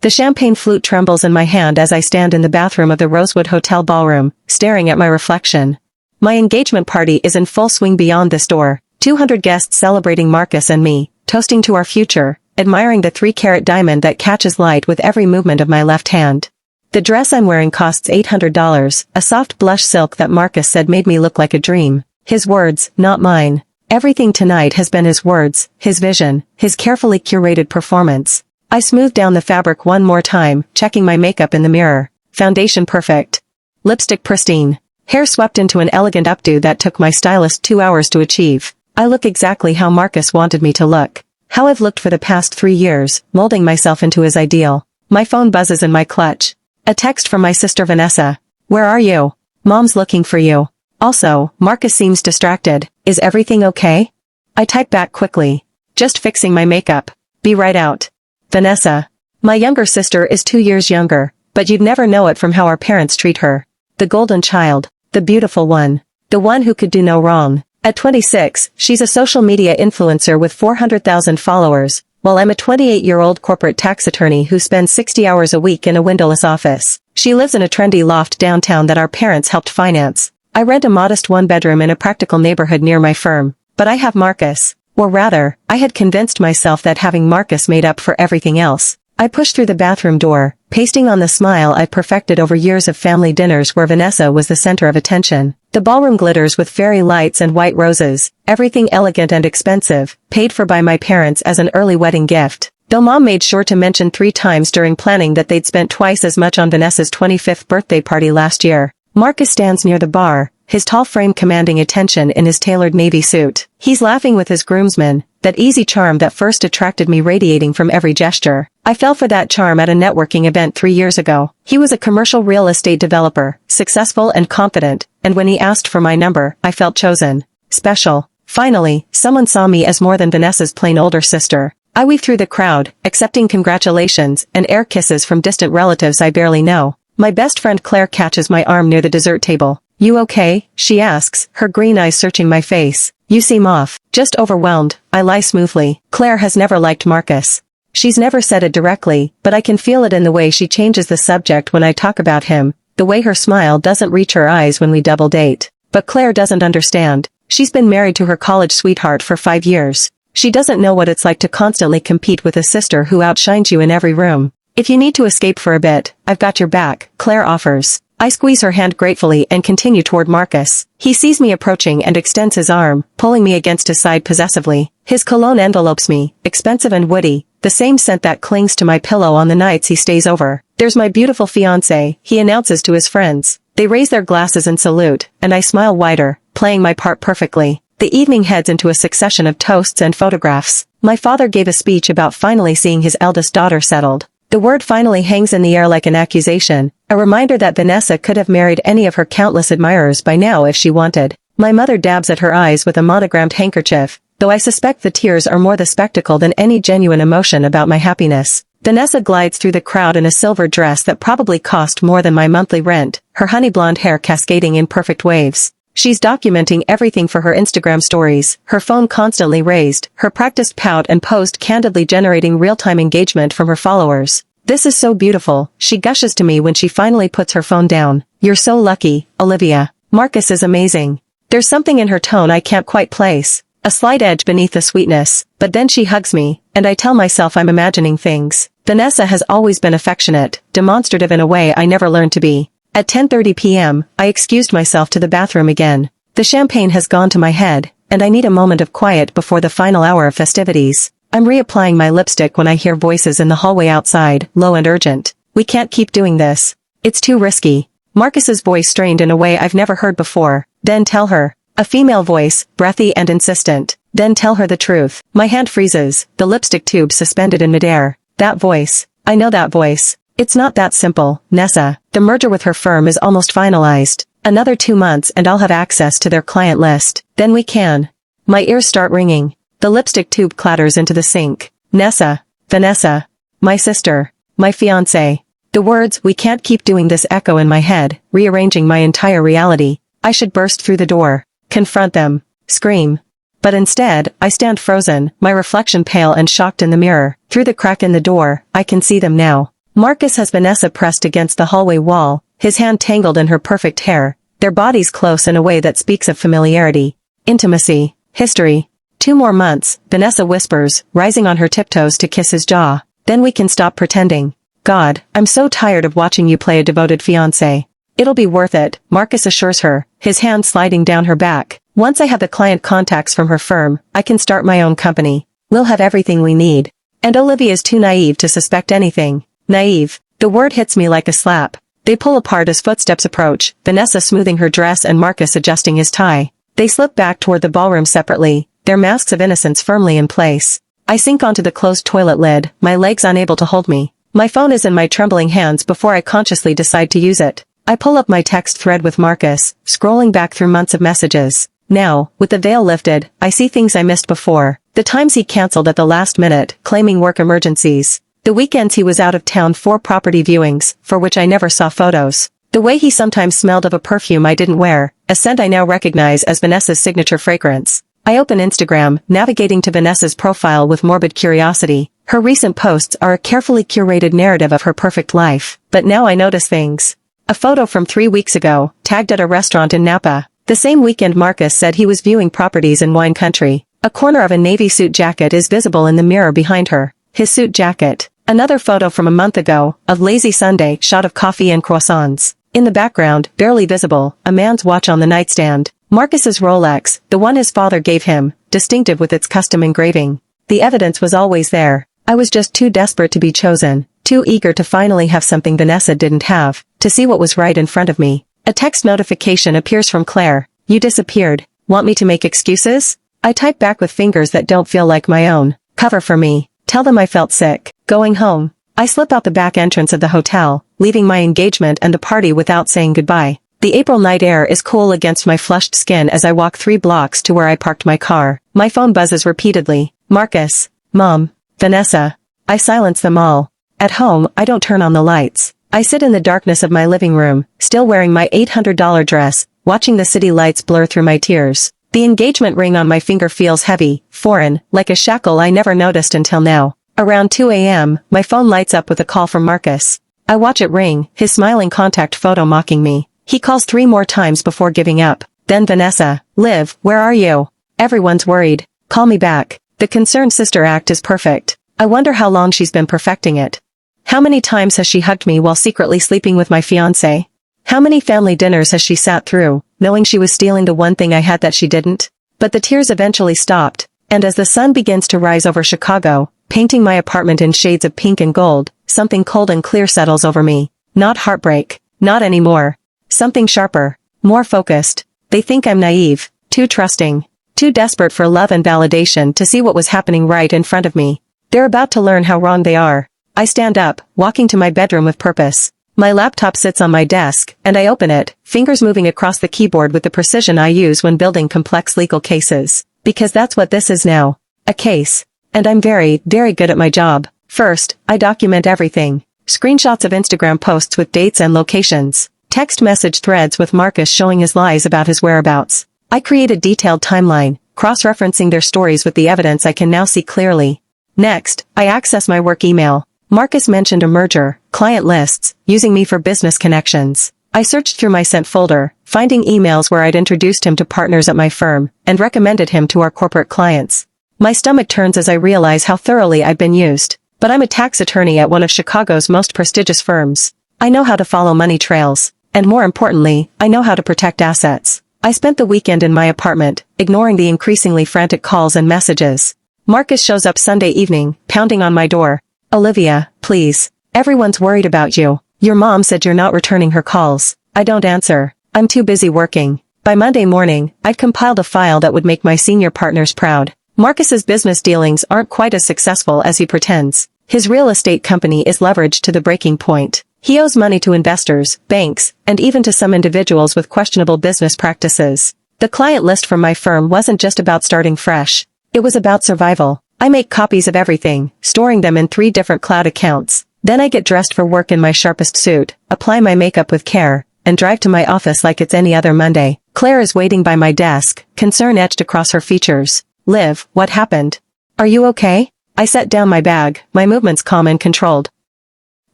The champagne flute trembles in my hand as I stand in the bathroom of the Rosewood Hotel ballroom, staring at my reflection. My engagement party is in full swing beyond this door, 200 guests celebrating Marcus and me, toasting to our future, admiring the 3-carat diamond that catches light with every movement of my left hand. The dress I'm wearing costs $800, a soft blush silk that Marcus said made me look like a dream. His words, not mine. Everything tonight has been his words, his vision, his carefully curated performance. I smoothed down the fabric one more time, checking my makeup in the mirror. Foundation perfect. Lipstick pristine. Hair swept into an elegant updo that took my stylist 2 hours to achieve. I look exactly how Marcus wanted me to look. How I've looked for the past 3 years, molding myself into his ideal. My phone buzzes in my clutch. A text from my sister Vanessa. Where are you? Mom's looking for you. Also, Marcus seems distracted. Is everything okay? I type back quickly. Just fixing my makeup. Be right out. Vanessa. My younger sister is 2 years younger, but you'd never know it from how our parents treat her. The golden child. The beautiful one. The one who could do no wrong. At 26, she's a social media influencer with 400,000 followers, while I'm a 28-year-old corporate tax attorney who spends 60 hours a week in a windowless office. She lives in a trendy loft downtown that our parents helped finance. I rent a modest one-bedroom in a practical neighborhood near my firm, but I have Marcus. Or rather, I had convinced myself that having Marcus made up for everything else. I pushed through the bathroom door, pasting on the smile I perfected over years of family dinners where Vanessa was the center of attention. The ballroom glitters with fairy lights and white roses, everything elegant and expensive, paid for by my parents as an early wedding gift. Though Mom made sure to mention 3 times during planning that they'd spent twice as much on Vanessa's 25th birthday party last year. Marcus stands near the bar, his tall frame commanding attention in his tailored navy suit. He's laughing with his groomsmen, that easy charm that first attracted me radiating from every gesture. I fell for that charm at a networking event 3 years ago. He was a commercial real estate developer, successful and confident, and when he asked for my number, I felt chosen. Special. Finally, someone saw me as more than Vanessa's plain older sister. I weave through the crowd, accepting congratulations and air kisses from distant relatives I barely know. My best friend Claire catches my arm near the dessert table. You okay? She asks, her green eyes searching my face. You seem off. Just overwhelmed. I lie smoothly. Claire has never liked Marcus. She's never said it directly, but I can feel it in the way she changes the subject when I talk about him, the way her smile doesn't reach her eyes when we double date. But Claire doesn't understand. She's been married to her college sweetheart for 5 years. She doesn't know what it's like to constantly compete with a sister who outshines you in every room. If you need to escape for a bit, I've got your back, Claire offers. I squeeze her hand gratefully and continue toward Marcus. He sees me approaching and extends his arm, pulling me against his side possessively. His cologne envelopes me, expensive and woody, the same scent that clings to my pillow on the nights he stays over. There's my beautiful fiancé, he announces to his friends. They raise their glasses and salute, and I smile wider, playing my part perfectly. The evening heads into a succession of toasts and photographs. My father gave a speech about finally seeing his eldest daughter settled. The word finally hangs in the air like an accusation, a reminder that Vanessa could have married any of her countless admirers by now if she wanted. My mother dabs at her eyes with a monogrammed handkerchief, though I suspect the tears are more the spectacle than any genuine emotion about my happiness. Vanessa glides through the crowd in a silver dress that probably cost more than my monthly rent, her honey blonde hair cascading in perfect waves. She's documenting everything for her Instagram stories, her phone constantly raised, her practiced pout and post candidly generating real-time engagement from her followers. This is so beautiful, she gushes to me when she finally puts her phone down. You're so lucky, Olivia. Marcus is amazing. There's something in her tone I can't quite place, a slight edge beneath the sweetness, but then she hugs me, and I tell myself I'm imagining things. Vanessa has always been affectionate, demonstrative in a way I never learned to be. At 10:30 p.m., I excused myself to the bathroom again. The champagne has gone to my head, and I need a moment of quiet before the final hour of festivities. I'm reapplying my lipstick when I hear voices in the hallway outside, low and urgent. We can't keep doing this. It's too risky. Marcus's voice strained in a way I've never heard before. Then tell her. A female voice, breathy and insistent. Then tell her the truth. My hand freezes, the lipstick tube suspended in midair. That voice. I know that voice. It's not that simple, Nessa. The merger with her firm is almost finalized. Another 2 months and I'll have access to their client list. Then we can. My ears start ringing. The lipstick tube clatters into the sink. Nessa. Vanessa. My sister. My fiancé. The words, we can't keep doing this, echo in my head, rearranging my entire reality. I should burst through the door. Confront them. Scream. But instead, I stand frozen, my reflection pale and shocked in the mirror. Through the crack in the door, I can see them now. Marcus has Vanessa pressed against the hallway wall, his hand tangled in her perfect hair, their bodies close in a way that speaks of familiarity, intimacy, history. 2 more months, Vanessa whispers, rising on her tiptoes to kiss his jaw. Then we can stop pretending. God, I'm so tired of watching you play a devoted fiancé. It'll be worth it, Marcus assures her, his hand sliding down her back. Once I have the client contacts from her firm, I can start my own company. We'll have everything we need. And Olivia is too naive to suspect anything. Naive. The word hits me like a slap. They pull apart as footsteps approach, Vanessa smoothing her dress and Marcus adjusting his tie. They slip back toward the ballroom separately, their masks of innocence firmly in place. I sink onto the closed toilet lid, my legs unable to hold me. My phone is in my trembling hands before I consciously decide to use it. I pull up my text thread with Marcus, scrolling back through months of messages. Now, with the veil lifted, I see things I missed before. The times he canceled at the last minute, claiming work emergencies. The weekends he was out of town for property viewings, for which I never saw photos. The way he sometimes smelled of a perfume I didn't wear, a scent I now recognize as Vanessa's signature fragrance. I open Instagram, navigating to Vanessa's profile with morbid curiosity. Her recent posts are a carefully curated narrative of her perfect life, but now I notice things. A photo from 3 weeks ago, tagged at a restaurant in Napa. The same weekend Marcus said he was viewing properties in wine country. A corner of a navy suit jacket is visible in the mirror behind her. His suit jacket. Another photo from a month ago, of lazy Sunday shot of coffee and croissants. In the background, barely visible, a man's watch on the nightstand. Marcus's Rolex, the one his father gave him, distinctive with its custom engraving. The evidence was always there. I was just too desperate to be chosen, too eager to finally have something Vanessa didn't have, to see what was right in front of me. A text notification appears from Claire. You disappeared. Want me to make excuses? I type back with fingers that don't feel like my own. Cover for me. Tell them I felt sick. Going home. I slip out the back entrance of the hotel, leaving my engagement and the party without saying goodbye. The April night air is cool against my flushed skin as I walk 3 blocks to where I parked my car. My phone buzzes repeatedly. Marcus. Mom. Vanessa. I silence them all. At home, I don't turn on the lights. I sit in the darkness of my living room, still wearing my $800 dress, watching the city lights blur through my tears. The engagement ring on my finger feels heavy, foreign, like a shackle I never noticed until now. Around 2 a.m., my phone lights up with a call from Marcus. I watch it ring, his smiling contact photo mocking me. He calls 3 more times before giving up. Then Vanessa. Liv, where are you? Everyone's worried. Call me back. The concerned sister act is perfect. I wonder how long she's been perfecting it. How many times has she hugged me while secretly sleeping with my fiancé? How many family dinners has she sat through, knowing she was stealing the one thing I had that she didn't? But the tears eventually stopped, and as the sun begins to rise over Chicago, painting my apartment in shades of pink and gold, something cold and clear settles over me. Not heartbreak. Not anymore. Something sharper. More focused. They think I'm naive, too trusting, too desperate for love and validation to see what was happening right in front of me. They're about to learn how wrong they are. I stand up, walking to my bedroom with purpose. My laptop sits on my desk, and I open it, fingers moving across the keyboard with the precision I use when building complex legal cases. Because that's what this is now. A case. And I'm very, very good at my job. First, I document everything. Screenshots of Instagram posts with dates and locations. Text message threads with Marcus showing his lies about his whereabouts. I create a detailed timeline, cross-referencing their stories with the evidence I can now see clearly. Next, I access my work email. Marcus mentioned a merger, client lists, using me for business connections. I searched through my sent folder, finding emails where I'd introduced him to partners at my firm, and recommended him to our corporate clients. My stomach turns as I realize how thoroughly I'd been used. But I'm a tax attorney at one of Chicago's most prestigious firms. I know how to follow money trails. And more importantly, I know how to protect assets. I spent the weekend in my apartment, ignoring the increasingly frantic calls and messages. Marcus shows up Sunday evening, pounding on my door. Olivia, please. Everyone's worried about you. Your mom said you're not returning her calls. I don't answer. I'm too busy working. By Monday morning, I'd compiled a file that would make my senior partners proud. Marcus's business dealings aren't quite as successful as he pretends. His real estate company is leveraged to the breaking point. He owes money to investors, banks, and even to some individuals with questionable business practices. The client list from my firm wasn't just about starting fresh. It was about survival. I make copies of everything, storing them in 3 different cloud accounts. Then I get dressed for work in my sharpest suit, apply my makeup with care, and drive to my office like it's any other Monday. Claire is waiting by my desk, concern etched across her features. Liv, what happened? Are you okay? I set down my bag, my movements calm and controlled.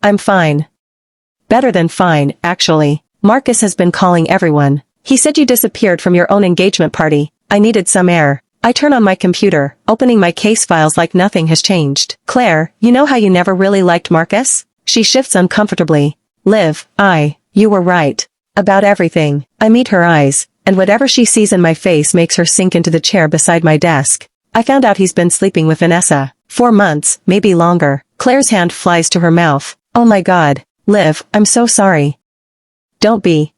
I'm fine. Better than fine, actually. Marcus has been calling everyone. He said you disappeared from your own engagement party. I needed some air. I turn on my computer, opening my case files like nothing has changed. Claire, you know how you never really liked Marcus? She shifts uncomfortably. Liv, you were right. About everything. I meet her eyes, and whatever she sees in my face makes her sink into the chair beside my desk. I found out he's been sleeping with Vanessa. 4 months, maybe longer. Claire's hand flies to her mouth. Oh my God. Liv, I'm so sorry. Don't be.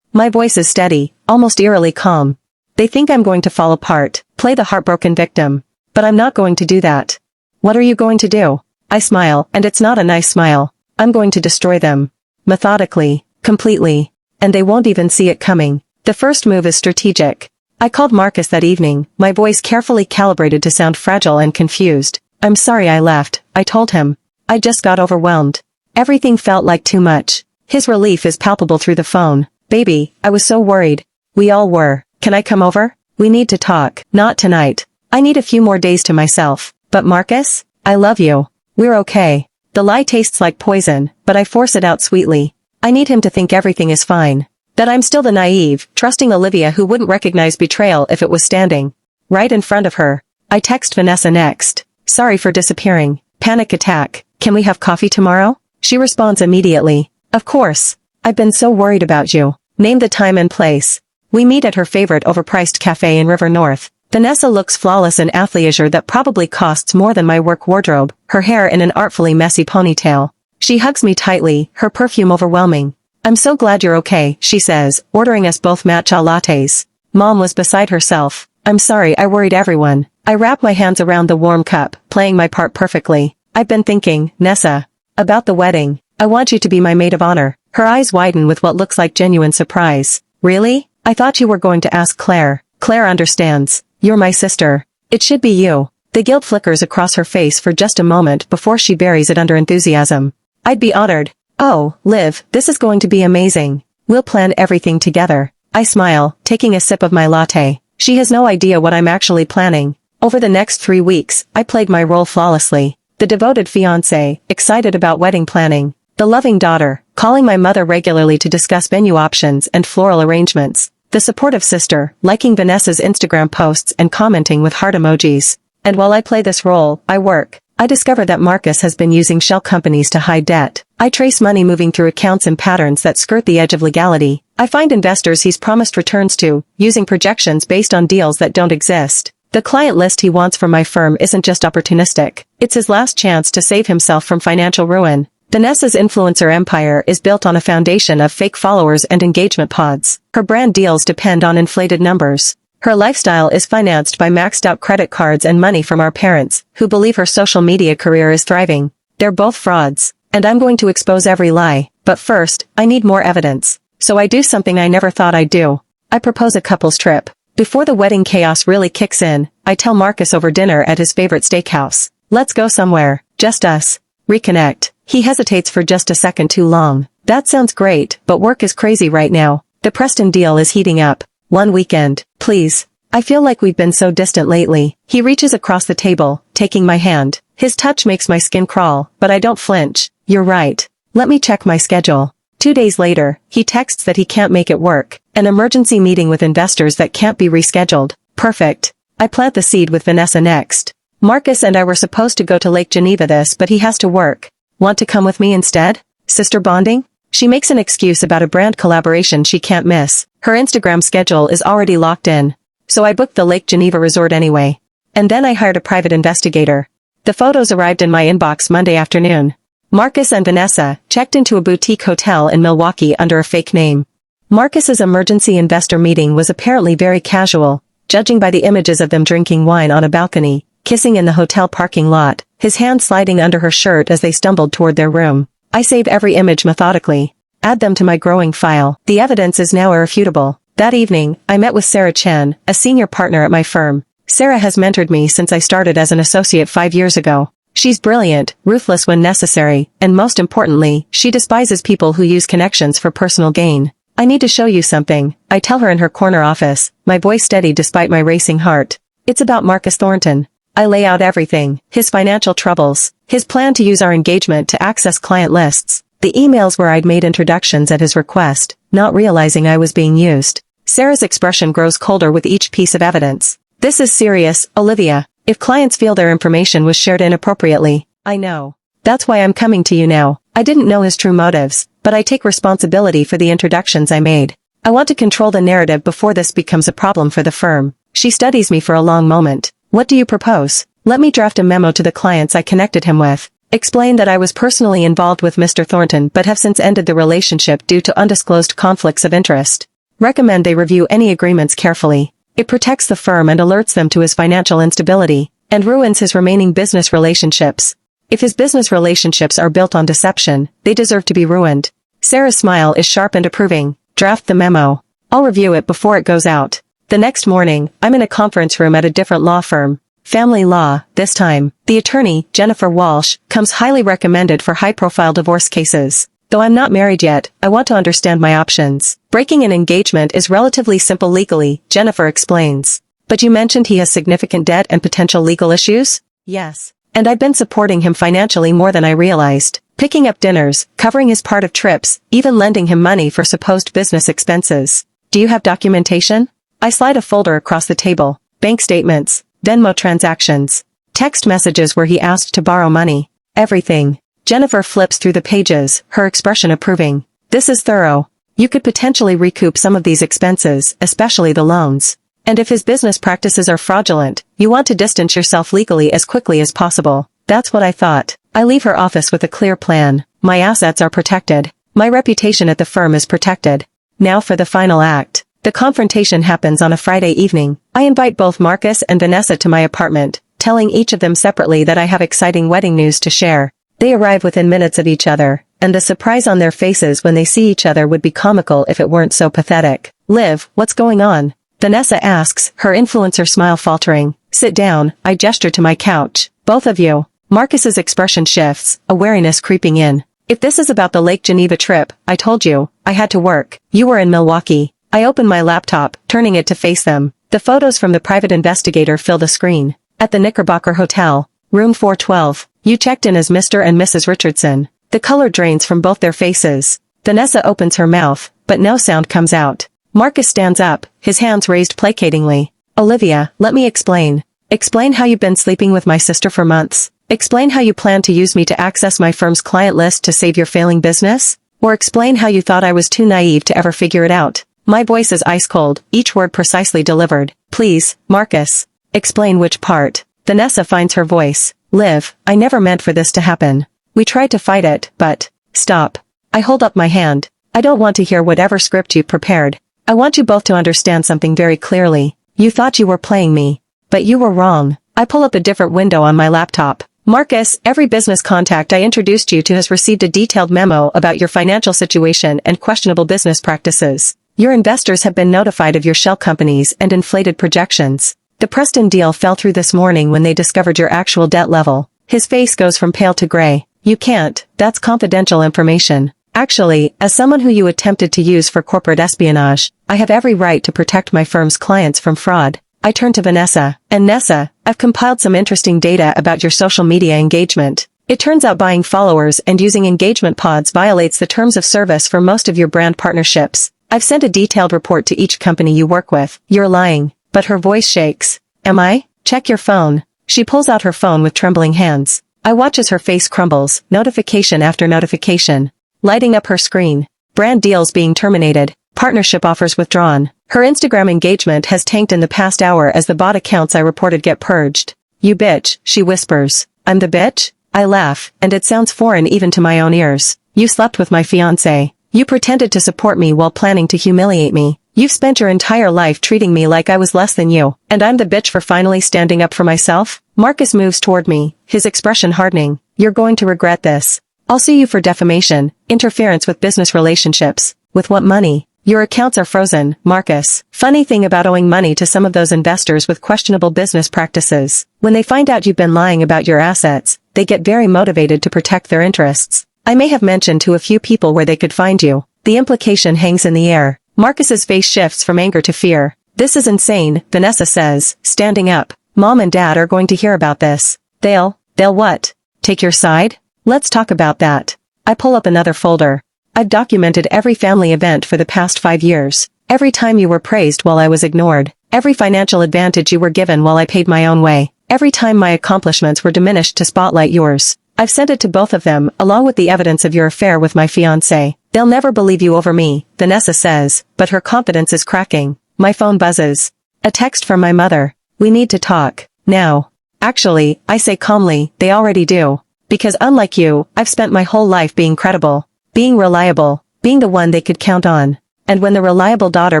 My voice is steady, almost eerily calm. They think I'm going to fall apart, play the heartbroken victim. But I'm not going to do that. What are you going to do? I smile, and it's not a nice smile. I'm going to destroy them. Methodically, completely. And they won't even see it coming. The first move is strategic. I called Marcus that evening, my voice carefully calibrated to sound fragile and confused. I'm sorry I left, I told him. I just got overwhelmed. Everything felt like too much. His relief is palpable through the phone. Baby, I was so worried. We all were. Can I come over? We need to talk. Not tonight. I need a few more days to myself. But Marcus? I love you. We're okay. The lie tastes like poison, but I force it out sweetly. I need him to think everything is fine. That I'm still the naive, trusting Olivia who wouldn't recognize betrayal if it was standing right in front of her. I text Vanessa next. Sorry for disappearing. Panic attack. Can we have coffee tomorrow? She responds immediately. Of course. I've been so worried about you. Name the time and place. We meet at her favorite overpriced cafe in River North. Vanessa looks flawless in athleisure that probably costs more than my work wardrobe, her hair in an artfully messy ponytail. She hugs me tightly, her perfume overwhelming. I'm so glad you're okay, she says, ordering us both matcha lattes. Mom was beside herself. I'm sorry I worried everyone. I wrap my hands around the warm cup, playing my part perfectly. I've been thinking, Nessa, about the wedding. I want you to be my maid of honor. Her eyes widen with what looks like genuine surprise. Really? I thought you were going to ask Claire. Claire understands. You're my sister. It should be you. The guilt flickers across her face for just a moment before she buries it under enthusiasm. I'd be honored. Oh, Liv, this is going to be amazing. We'll plan everything together. I smile, taking a sip of my latte. She has no idea what I'm actually planning. Over the next 3 weeks, I played my role flawlessly. The devoted fiancé, excited about wedding planning. The loving daughter, calling my mother regularly to discuss venue options and floral arrangements. The supportive sister, liking Vanessa's Instagram posts and commenting with heart emojis. And while I play this role, I work. I discover that Marcus has been using shell companies to hide debt. I trace money moving through accounts in patterns that skirt the edge of legality. I find investors he's promised returns to, using projections based on deals that don't exist. The client list he wants from my firm isn't just opportunistic. It's his last chance to save himself from financial ruin. Vanessa's influencer empire is built on a foundation of fake followers and engagement pods. Her brand deals depend on inflated numbers. Her lifestyle is financed by maxed-out credit cards and money from our parents, who believe her social media career is thriving. They're both frauds, and I'm going to expose every lie. But first, I need more evidence. So I do something I never thought I'd do. I propose a couple's trip. Before the wedding chaos really kicks in, I tell Marcus over dinner at his favorite steakhouse. Let's go somewhere. Just us. Reconnect. He hesitates for just a second too long. That sounds great, but work is crazy right now. The Preston deal is heating up. One weekend, please. I feel like we've been so distant lately. He reaches across the table, taking my hand. His touch makes my skin crawl, but I don't flinch. You're right. Let me check my schedule. 2 days later, he texts that he can't make it work. An emergency meeting with investors that can't be rescheduled. Perfect. I plant the seed with Vanessa next. Marcus and I were supposed to go to Lake Geneva but he has to work. Want to come with me instead? Sister bonding? She makes an excuse about a brand collaboration she can't miss. Her Instagram schedule is already locked in. So I booked the Lake Geneva resort anyway. And then I hired a private investigator. The photos arrived in my inbox Monday afternoon. Marcus and Vanessa checked into a boutique hotel in Milwaukee under a fake name. Marcus's emergency investor meeting was apparently very casual, judging by the images of them drinking wine on a balcony, kissing in the hotel parking lot, his hand sliding under her shirt as they stumbled toward their room. I save every image methodically. Add them to my growing file. The evidence is now irrefutable. That evening, I met with Sarah Chen, a senior partner at my firm. Sarah has mentored me since I started as an associate 5 years ago. She's brilliant, ruthless when necessary, and most importantly, she despises people who use connections for personal gain. I need to show you something, I tell her in her corner office, my voice steady despite my racing heart. It's about Marcus Thornton. I lay out everything, his financial troubles, his plan to use our engagement to access client lists, the emails where I'd made introductions at his request, not realizing I was being used. Sarah's expression grows colder with each piece of evidence. This is serious, Olivia. If clients feel their information was shared inappropriately, I know. That's why I'm coming to you now. I didn't know his true motives, but I take responsibility for the introductions I made. I want to control the narrative before this becomes a problem for the firm. She studies me for a long moment. What do you propose? Let me draft a memo to the clients I connected him with. Explain that I was personally involved with Mr. Thornton but have since ended the relationship due to undisclosed conflicts of interest. Recommend they review any agreements carefully. It protects the firm and alerts them to his financial instability, and ruins his remaining business relationships. If his business relationships are built on deception, they deserve to be ruined. Sarah's smile is sharp and approving. Draft the memo. I'll review it before it goes out. The next morning, I'm in a conference room at a different law firm. Family law, this time. The attorney, Jennifer Walsh, comes highly recommended for high-profile divorce cases. Though I'm not married yet, I want to understand my options. Breaking an engagement is relatively simple legally, Jennifer explains. But you mentioned he has significant debt and potential legal issues? Yes. And I've been supporting him financially more than I realized. Picking up dinners, covering his part of trips, even lending him money for supposed business expenses. Do you have documentation? I slide a folder across the table. Bank statements, Venmo transactions, text messages where he asked to borrow money. Everything. Jennifer flips through the pages, her expression approving. This is thorough. You could potentially recoup some of these expenses, especially the loans. And if his business practices are fraudulent, you want to distance yourself legally as quickly as possible. That's what I thought. I leave her office with a clear plan. My assets are protected. My reputation at the firm is protected. Now for the final act. The confrontation happens on a Friday evening. I invite both Marcus and Vanessa to my apartment, telling each of them separately that I have exciting wedding news to share. They arrive within minutes of each other, and the surprise on their faces when they see each other would be comical if it weren't so pathetic. Liv, what's going on? Vanessa asks, her influencer smile faltering. Sit down, I gesture to my couch. Both of you. Marcus's expression shifts, a wariness creeping in. If this is about the Lake Geneva trip, I told you, I had to work. You were in Milwaukee. I open my laptop, turning it to face them. The photos from the private investigator fill the screen. At the Knickerbocker Hotel, room 412, you checked in as Mr. and Mrs. Richardson. The color drains from both their faces. Vanessa opens her mouth, but no sound comes out. Marcus stands up, his hands raised placatingly. Olivia, let me explain. Explain how you've been sleeping with my sister for months. Explain how you plan to use me to access my firm's client list to save your failing business? Or explain how you thought I was too naive to ever figure it out. My voice is ice cold, each word precisely delivered. Please, Marcus. Explain which part. Vanessa finds her voice. Liv, I never meant for this to happen. We tried to fight it, but... Stop. I hold up my hand. I don't want to hear whatever script you prepared. I want you both to understand something very clearly. You thought you were playing me. But you were wrong. I pull up a different window on my laptop. Marcus, every business contact I introduced you to has received a detailed memo about your financial situation and questionable business practices. Your investors have been notified of your shell companies and inflated projections. The Preston deal fell through this morning when they discovered your actual debt level. His face goes from pale to gray. You can't, that's confidential information. Actually, as someone who you attempted to use for corporate espionage, I have every right to protect my firm's clients from fraud. I turn to Vanessa. And Nessa, I've compiled some interesting data about your social media engagement. It turns out buying followers and using engagement pods violates the terms of service for most of your brand partnerships. I've sent a detailed report to each company you work with. You're lying. But her voice shakes. Am I? Check your phone. She pulls out her phone with trembling hands. I watch as her face crumbles, notification after notification. Lighting up her screen. Brand deals being terminated. Partnership offers withdrawn. Her Instagram engagement has tanked in the past hour as the bot accounts I reported get purged. You bitch, she whispers. I'm the bitch? I laugh, and it sounds foreign even to my own ears. You slept with my fiancé. You pretended to support me while planning to humiliate me. You've spent your entire life treating me like I was less than you, and I'm the bitch for finally standing up for myself? Marcus moves toward me, his expression hardening. You're going to regret this. I'll sue you for defamation, interference with business relationships. With what money? Your accounts are frozen, Marcus. Funny thing about owing money to some of those investors with questionable business practices. When they find out you've been lying about your assets, they get very motivated to protect their interests. I may have mentioned to a few people where they could find you. The implication hangs in the air. Marcus's face shifts from anger to fear. This is insane, Vanessa says, standing up. Mom and Dad are going to hear about this. They'll what? Take your side? Let's talk about that. I pull up another folder. I've documented every family event for the past 5 years. Every time you were praised while I was ignored. Every financial advantage you were given while I paid my own way. Every time my accomplishments were diminished to spotlight yours. I've sent it to both of them, along with the evidence of your affair with my fiancé. They'll never believe you over me, Vanessa says, but her confidence is cracking. My phone buzzes. A text from my mother. We need to talk. Now. Actually, I say calmly, they already do. Because unlike you, I've spent my whole life being credible. Being reliable. Being the one they could count on. And when the reliable daughter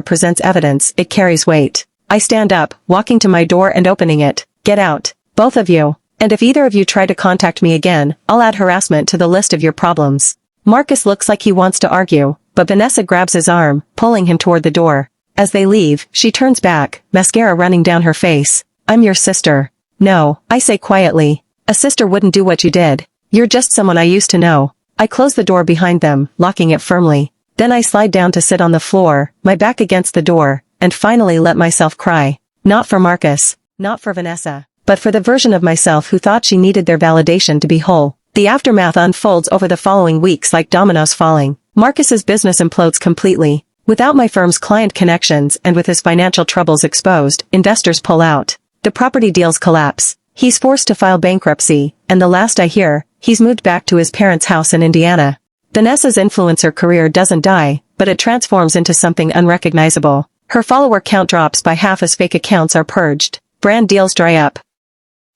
presents evidence, it carries weight. I stand up, walking to my door and opening it. Get out. Both of you. And if either of you try to contact me again, I'll add harassment to the list of your problems. Marcus looks like he wants to argue, but Vanessa grabs his arm, pulling him toward the door. As they leave, she turns back, mascara running down her face. I'm your sister. No, I say quietly. A sister wouldn't do what you did. You're just someone I used to know. I close the door behind them, locking it firmly. Then I slide down to sit on the floor, my back against the door, and finally let myself cry. Not for Marcus. Not for Vanessa. But for the version of myself who thought she needed their validation to be whole. The aftermath unfolds over the following weeks like dominoes falling. Marcus's business implodes completely. Without my firm's client connections and with his financial troubles exposed, investors pull out. The property deals collapse. He's forced to file bankruptcy, and the last I hear, he's moved back to his parents' house in Indiana. Vanessa's influencer career doesn't die, but it transforms into something unrecognizable. Her follower count drops by half as fake accounts are purged. Brand deals dry up.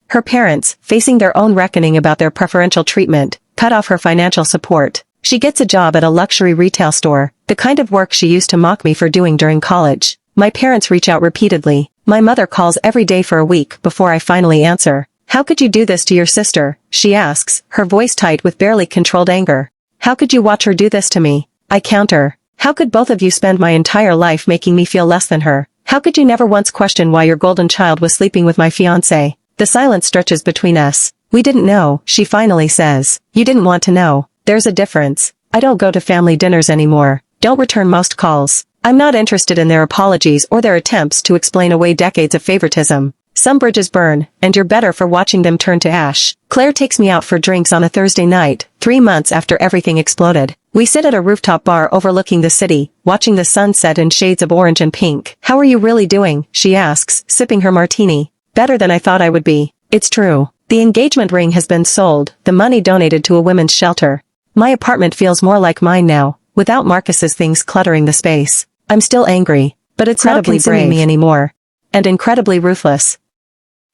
Her parents, facing their own reckoning about their preferential treatment, cut off her financial support. She gets a job at a luxury retail store, the kind of work she used to mock me for doing during college. My parents reach out repeatedly. My mother calls every day for a week before I finally answer. How could you do this to your sister? She asks, her voice tight with barely controlled anger. How could you watch her do this to me? I counter. How could both of you spend my entire life making me feel less than her? How could you never once question why your golden child was sleeping with my fiancé? The silence stretches between us. We didn't know, she finally says. You didn't want to know. There's a difference. I don't go to family dinners anymore. Don't return most calls. I'm not interested in their apologies or their attempts to explain away decades of favoritism. Some bridges burn, and you're better for watching them turn to ash. Claire takes me out for drinks on a Thursday night, 3 months after everything exploded. We sit at a rooftop bar overlooking the city, watching the sunset in shades of orange and pink. How are you really doing? She asks, sipping her martini. Better than I thought I would be. It's true. The engagement ring has been sold, the money donated to a women's shelter. My apartment feels more like mine now, without Marcus's things cluttering the space. I'm still angry, but it's not consuming me anymore. And incredibly ruthless.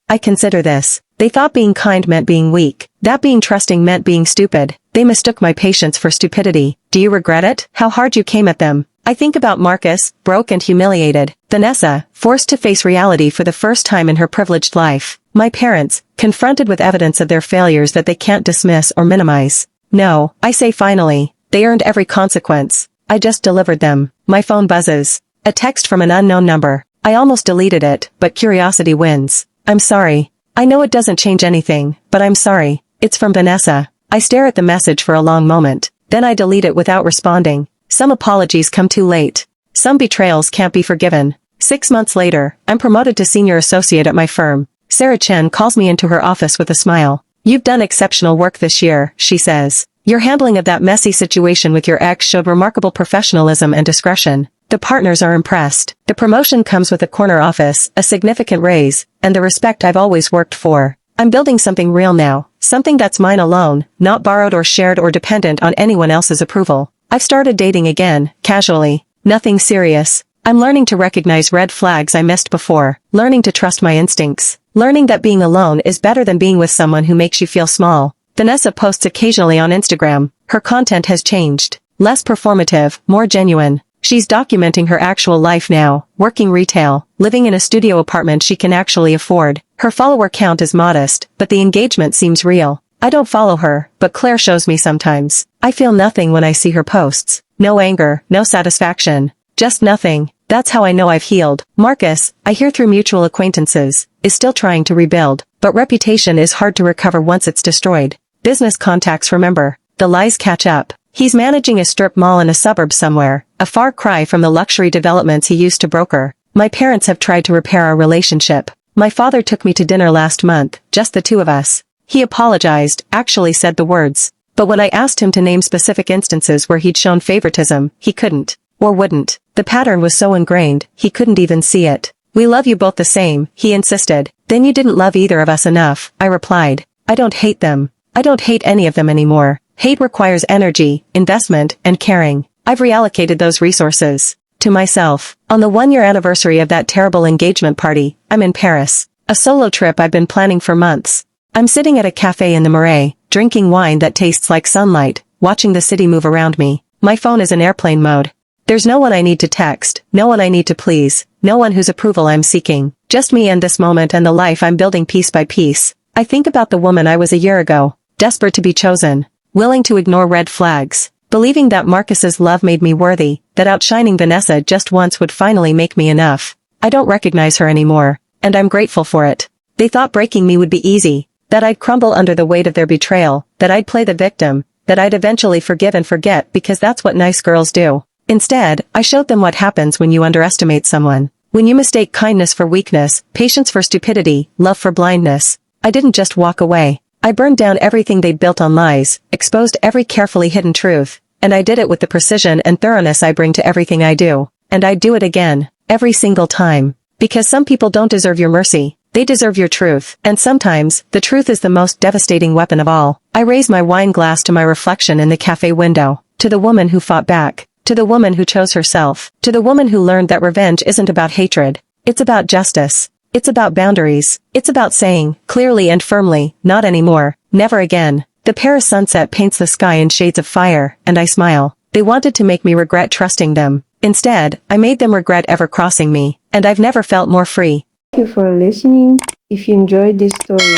I consider this. They thought being kind meant being weak. That being trusting meant being stupid. They mistook my patience for stupidity. Do you regret it? How hard you came at them? I think about Marcus, broke and humiliated. Vanessa, forced to face reality for the first time in her privileged life. My parents, confronted with evidence of their failures that they can't dismiss or minimize. No, I say finally. They earned every consequence. I just delivered them. My phone buzzes. A text from an unknown number. I almost deleted it, but curiosity wins. I'm sorry. I know it doesn't change anything, but I'm sorry. It's from Vanessa. I stare at the message for a long moment. Then I delete it without responding. Some apologies come too late. Some betrayals can't be forgiven. 6 months later, I'm promoted to senior associate at my firm. Sarah Chen calls me into her office with a smile. You've done exceptional work this year, she says. Your handling of that messy situation with your ex showed remarkable professionalism and discretion. The partners are impressed. The promotion comes with a corner office, a significant raise, and the respect I've always worked for. I'm building something real now, something that's mine alone, not borrowed or shared or dependent on anyone else's approval. I've started dating again, casually. Nothing serious. I'm learning to recognize red flags I missed before, learning to trust my instincts, learning that being alone is better than being with someone who makes you feel small. Vanessa posts occasionally on Instagram. Her content has changed. Less performative, more genuine. She's documenting her actual life now, working retail, living in a studio apartment she can actually afford. Her follower count is modest, but the engagement seems real. I don't follow her, but Claire shows me sometimes. I feel nothing when I see her posts. No anger, no satisfaction. Just nothing. That's how I know I've healed. Marcus, I hear through mutual acquaintances, is still trying to rebuild, but reputation is hard to recover once it's destroyed. Business contacts remember. The lies catch up. He's managing a strip mall in a suburb somewhere, a far cry from the luxury developments he used to broker. My parents have tried to repair our relationship. My father took me to dinner last month, just the two of us. He apologized, actually said the words. But when I asked him to name specific instances where he'd shown favoritism, he couldn't. Or wouldn't. The pattern was so ingrained, he couldn't even see it. We love you both the same, he insisted. Then you didn't love either of us enough, I replied. I don't hate them. I don't hate any of them anymore. Hate requires energy, investment, and caring. I've reallocated those resources to myself. On the 1-year anniversary of that terrible engagement party, I'm in Paris. A solo trip I've been planning for months. I'm sitting at a cafe in the Marais, drinking wine that tastes like sunlight, watching the city move around me. My phone is in airplane mode. There's no one I need to text, no one I need to please, no one whose approval I'm seeking. Just me and this moment and the life I'm building piece by piece. I think about the woman I was a year ago, desperate to be chosen, willing to ignore red flags, believing that Marcus's love made me worthy, that outshining Vanessa just once would finally make me enough. I don't recognize her anymore, and I'm grateful for it. They thought breaking me would be easy, that I'd crumble under the weight of their betrayal, that I'd play the victim, that I'd eventually forgive and forget because that's what nice girls do. Instead, I showed them what happens when you underestimate someone. When you mistake kindness for weakness, patience for stupidity, love for blindness. I didn't just walk away. I burned down everything they'd built on lies, exposed every carefully hidden truth, and I did it with the precision and thoroughness I bring to everything I do. And I'd do it again, every single time. Because some people don't deserve your mercy, they deserve your truth, and sometimes, the truth is the most devastating weapon of all. I raise my wine glass to my reflection in the cafe window, to the woman who fought back. To the woman who chose herself, to the woman who learned that revenge isn't about hatred. It's about justice. It's about boundaries. It's about saying, clearly and firmly, not anymore, never again. The Paris sunset paints the sky in shades of fire, and I smile. They wanted to make me regret trusting them. Instead, I made them regret ever crossing me, and I've never felt more free. Thank you for listening. If you enjoyed this story,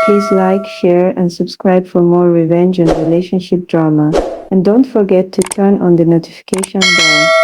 please like, share, and subscribe for more revenge and relationship drama. And don't forget to turn on the notification bell.